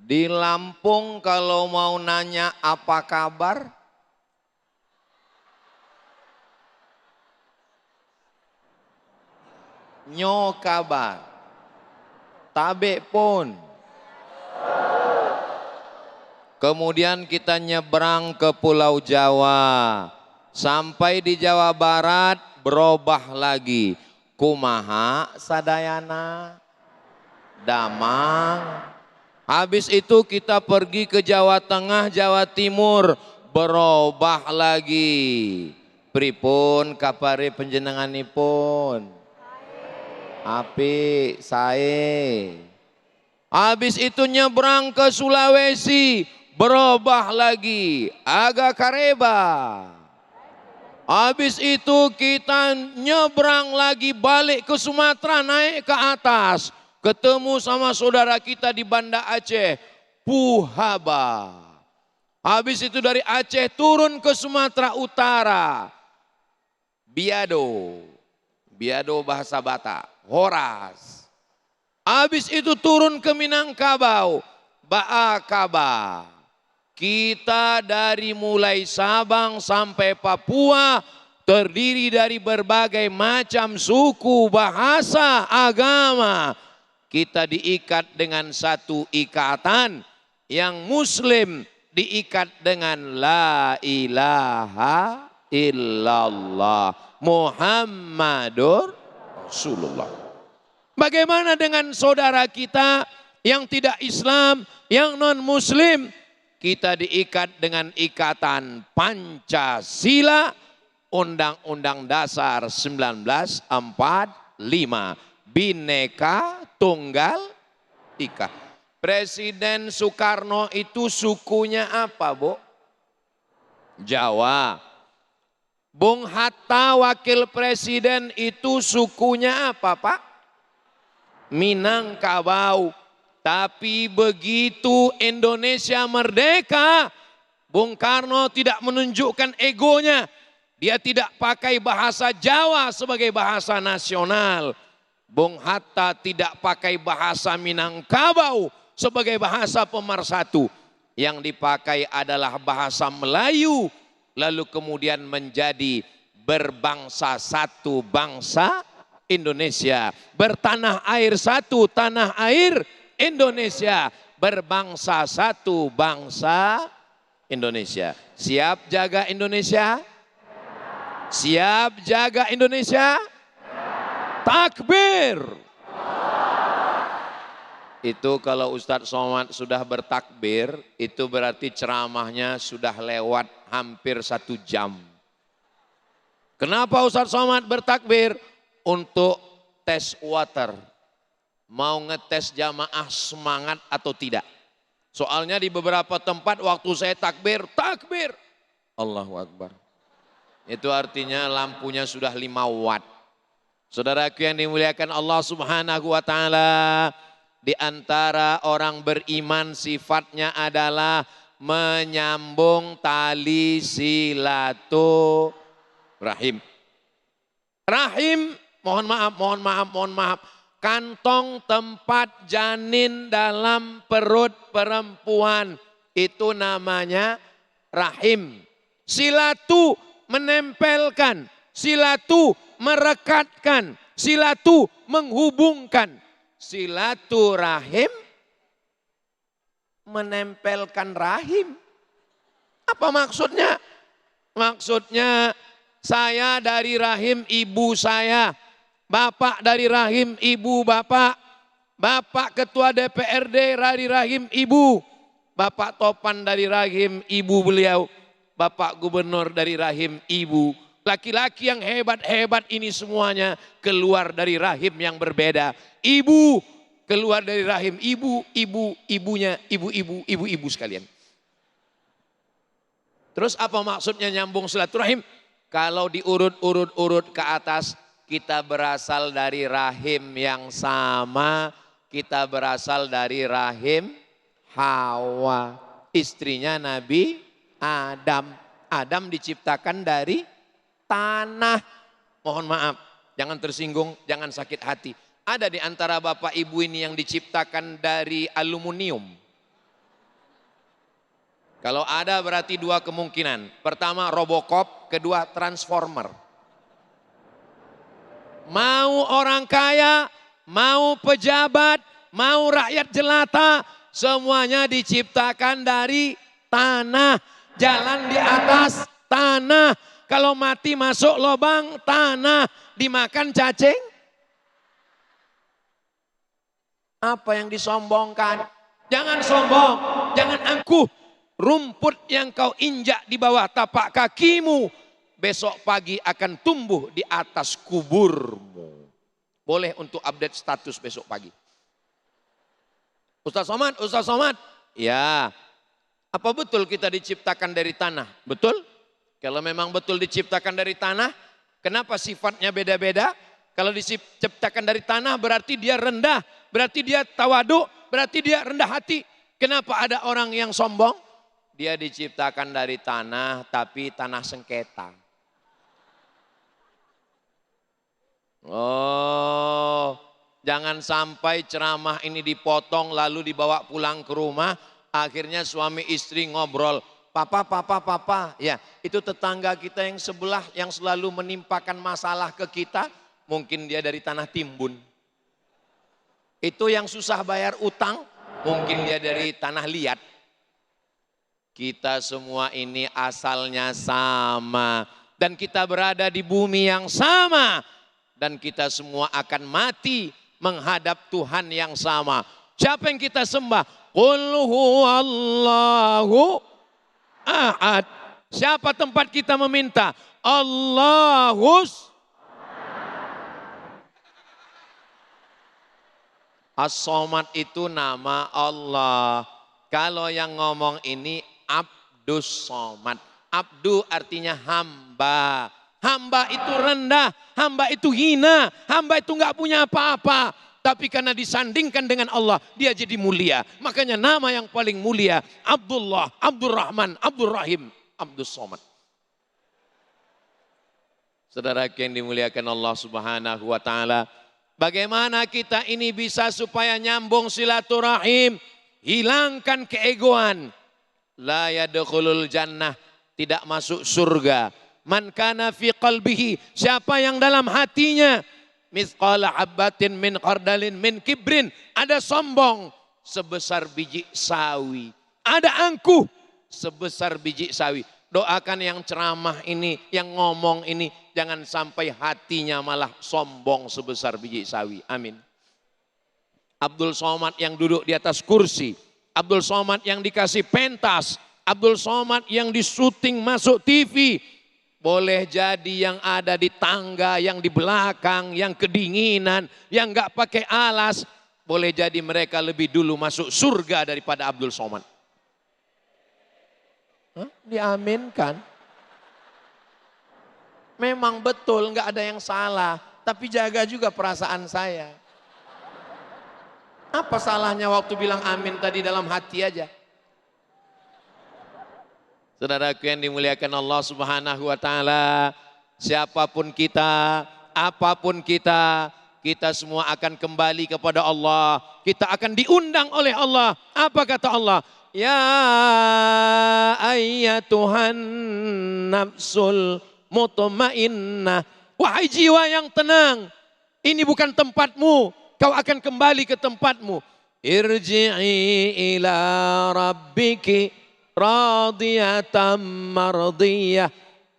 Di Lampung kalau mau nanya apa kabar? Nyo kabar. Tabe pun. Kemudian kita nyebrang ke Pulau Jawa. Sampai di Jawa Barat berubah lagi. Kumaha sadayana. Damang. Habis itu kita pergi ke Jawa Tengah, Jawa Timur, berubah lagi. Pripun kapare panjenenganipun? Api sae. Habis itu nyebrang ke Sulawesi, berubah lagi, agak kareba. Habis itu kita nyebrang lagi balik ke Sumatera, naik ke atas. Ketemu sama saudara kita di Banda Aceh, Puhaba. Habis itu dari Aceh turun ke Sumatera Utara, Biado. Biado bahasa Batak, Horas. Habis itu turun ke Minangkabau, Baakaba. Kita dari mulai Sabang sampai Papua terdiri dari berbagai macam suku, bahasa, agama. Kita diikat dengan satu ikatan yang Muslim diikat dengan la ilaha illallah Muhammadur Rasulullah. Bagaimana dengan saudara kita yang tidak Islam, yang non Muslim? Kita diikat dengan ikatan Pancasila, Undang-Undang Dasar 1945, Bhinneka Tunggal Ika. Presiden Soekarno itu sukunya apa, Bu? Jawa. Bung Hatta wakil presiden itu sukunya apa, Pak? Minangkabau. Tapi begitu Indonesia merdeka, Bung Karno tidak menunjukkan egonya. Dia tidak pakai bahasa Jawa sebagai bahasa nasional. Bung Hatta tidak pakai bahasa Minangkabau sebagai bahasa pemersatu. Yang dipakai adalah bahasa Melayu. Lalu kemudian menjadi berbangsa satu bangsa Indonesia. Bertanah air satu tanah air Indonesia. Berbangsa satu bangsa Indonesia. Siap jaga Indonesia? Siap jaga Indonesia? Takbir. Itu kalau Ustadz Somad sudah bertakbir, itu berarti ceramahnya sudah lewat hampir 1 jam. Kenapa Ustadz Somad bertakbir? Untuk tes water. Mau ngetes jamaah semangat atau tidak. Soalnya di beberapa tempat waktu saya takbir, takbir. Allahu Akbar. Itu artinya lampunya sudah 5 watt. Saudaraku yang dimuliakan Allah Subhanahu wa Ta'ala, di antara orang beriman sifatnya adalah menyambung tali silaturahim. Rahim, mohon maaf. Kantong tempat janin dalam perut perempuan itu namanya rahim. Silatu menempelkan, silatu merekatkan, silatu menghubungkan. Silaturahim menempelkan rahim. Apa maksudnya? Maksudnya saya dari rahim ibu saya, bapak dari rahim ibu bapak, bapak ketua DPRD dari rahim ibu, bapak Topan dari rahim ibu beliau, bapak gubernur dari rahim ibu. Laki-laki yang hebat-hebat ini semuanya keluar dari rahim yang berbeda. Ibu keluar dari rahim ibunya, ibu-ibu sekalian. Terus apa maksudnya nyambung silaturahim? Kalau diurut-urut ke atas, kita berasal dari rahim yang sama. Kita berasal dari rahim Hawa, istrinya Nabi Adam. Adam diciptakan dari tanah. Mohon maaf, jangan tersinggung, jangan sakit hati. Ada di antara bapak ibu ini yang diciptakan dari aluminium. Kalau ada berarti dua kemungkinan. Pertama Robocop, kedua Transformer. Mau orang kaya, mau pejabat, mau rakyat jelata, semuanya diciptakan dari tanah. Jalan di atas tanah. Kalau mati masuk lubang tanah, dimakan cacing. Apa yang disombongkan? Jangan sombong, jangan angkuh. Rumput yang kau injak di bawah tapak kakimu, besok pagi akan tumbuh di atas kuburmu. Boleh untuk update status besok pagi. Ustaz Somad. Ya, apa betul kita diciptakan dari tanah? Betul? Kalau memang betul diciptakan dari tanah, kenapa sifatnya beda-beda? Kalau diciptakan dari tanah berarti dia rendah, berarti dia tawadu, berarti dia rendah hati. Kenapa ada orang yang sombong? Dia diciptakan dari tanah, tapi tanah sengketa. Oh, jangan sampai ceramah ini dipotong lalu dibawa pulang ke rumah. Akhirnya suami istri ngobrol. Papa. Ya, itu tetangga kita yang sebelah yang selalu menimpakan masalah ke kita. Mungkin dia dari tanah timbun. Itu yang susah bayar utang. Mungkin dia dari tanah liat. Kita semua ini asalnya sama. Dan kita berada di bumi yang sama. Dan kita semua akan mati menghadap Tuhan yang sama. Siapa yang kita sembah? Qul huwallahu ahad. Siapa tempat kita meminta? Allahus As-Somad itu nama Allah. Kalau yang ngomong ini Abdus Somad. Abdu artinya hamba. Hamba itu rendah, hamba itu hina, hamba itu nggak punya apa-apa. Tapi karena disandingkan dengan Allah, dia jadi mulia. Makanya nama yang paling mulia, Abdullah, Abdurrahman, Abdurrahim, Abdus Somad. Saudara yang dimuliakan Allah Subhanahu wa Ta'ala, bagaimana kita ini bisa supaya nyambung silaturahim, hilangkan keegoan. La yadkhulul jannah, tidak masuk surga. Man kana fi qalbihi, siapa yang dalam hatinya mithqala habbatin min khardalin min kibrin, ada sombong sebesar biji sawi, ada angkuh sebesar biji sawi. Doakan yang ceramah ini, yang ngomong ini, jangan sampai hatinya malah sombong sebesar biji sawi. Amin. Abdul Somad yang duduk di atas kursi, Abdul Somad yang dikasih pentas, Abdul Somad yang disuting masuk TV. Boleh jadi yang ada di tangga, yang di belakang, yang kedinginan, yang nggak pakai alas. Boleh jadi mereka lebih dulu masuk surga daripada Abdul Somad. Diaminkan. Memang betul nggak ada yang salah. Tapi jaga juga perasaan saya. Apa salahnya waktu bilang amin tadi dalam hati aja? Saudaraku yang dimuliakan Allah Subhanahu wa Ta'ala, siapapun kita, apapun kita semua akan kembali kepada Allah. Kita akan diundang oleh Allah. Apa kata Allah? Ya ayyatuhan nafsul mutmainnah. Wahai jiwa yang tenang, ini bukan tempatmu. Kau akan kembali ke tempatmu. Irji'i ila rabbiki radiyatan mardiyah.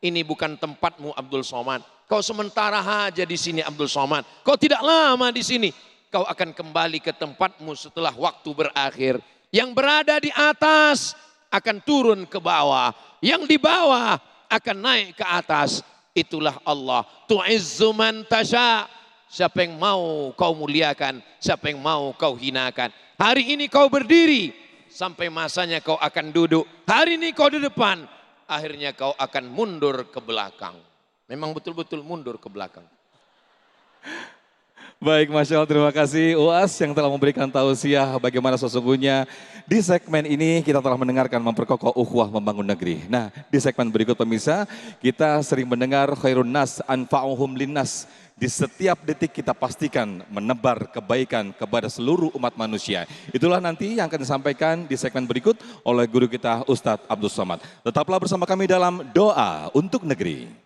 Ini bukan tempatmu Abdul Somad. Kau sementara aja di sini Abdul Somad. Kau tidak lama di sini. Kau akan kembali ke tempatmu setelah waktu berakhir. Yang berada di atas akan turun ke bawah. Yang di bawah akan naik ke atas. Itulah Allah. Tu'izzu man tasha. Siapa yang mau kau muliakan, siapa yang mau kau hinakan. Hari ini kau berdiri, sampai masanya kau akan duduk. Hari ini kau di depan, akhirnya kau akan mundur ke belakang. Memang betul-betul mundur ke belakang. Baik, Masya Allah, terima kasih UAS yang telah memberikan tausiah bagaimana sesungguhnya di segmen ini kita telah mendengarkan memperkokoh ukhuwah membangun negeri. Nah, di segmen berikut pemirsa, kita sering mendengar khairun nas anfa'uhum linnas. Di setiap detik kita pastikan menebar kebaikan kepada seluruh umat manusia. Itulah nanti yang akan disampaikan di segmen berikut oleh guru kita Ustadz Abdul Somad. Tetaplah bersama kami dalam Doa untuk Negeri.